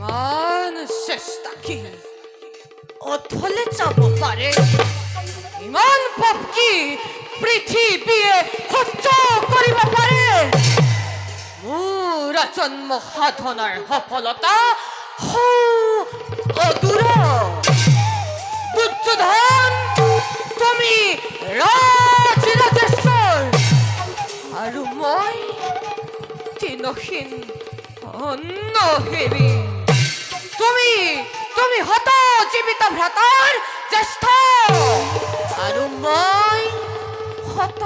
ইমান চেষ্টা কি অথলে যাব পাৰে ইমান পাপ কি পৃথিৱীয়ে সহ্য কৰিব পাৰে মোৰ জন্ম সাধনাৰ সফলতা অদূৰ দুৰ্যোধন তুমি ৰাজেশ্বৰ আৰু মই তিনহীন অন্নহীন তুমি হত জীৱিত ভ্ৰাতাৰ জ্যেষ্ঠ আৰু মই হত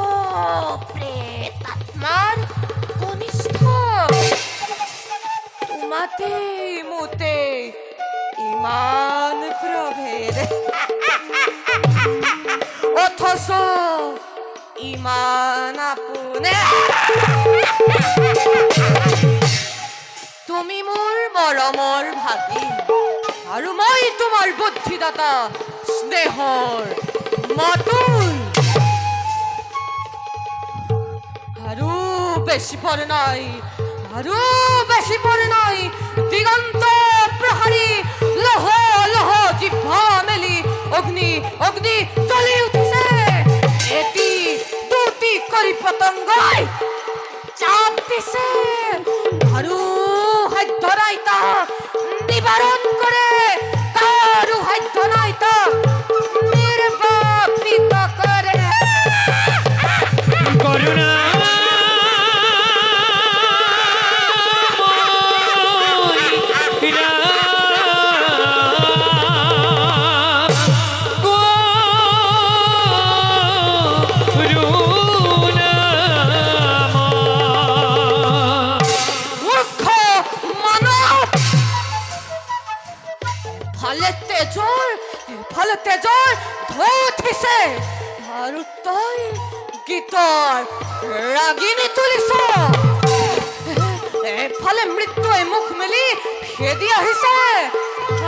প্ৰেতাত্মাৰ কনিষ্ঠ তোমাতে মোতে ইমান প্ৰভেদ অথচ ইমান আপোনে তুমি মোৰ মৰমৰ ভাগী আৰু মই তোমাৰ বুদ্ধিদাতা স্নেহৰ মাতুল আৰু বেছি পৰ নাই দিগন্ত প্ৰহাৰী লহ লহ জিভা মেলি অগ্নি জ্বলি উঠিছে এটি দুটি কৰি পতংগই চাপ দিছে আৰু সাধ্য নাই তাক নিবাৰণ কৰে তাৰো সাধ্য নাই তাক নিৰ্বাপিত কৰে করুণা ফালে তেজৰ ঢৌ উঠিছে আৰু তই গীতৰ ৰাগিনী তুলিছ এফালে মৃত্যুৱে মুখ মেলি খেদি আহিছে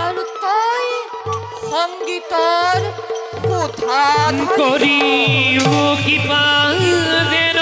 আৰু তই সংগীতৰ করিও কি পাজের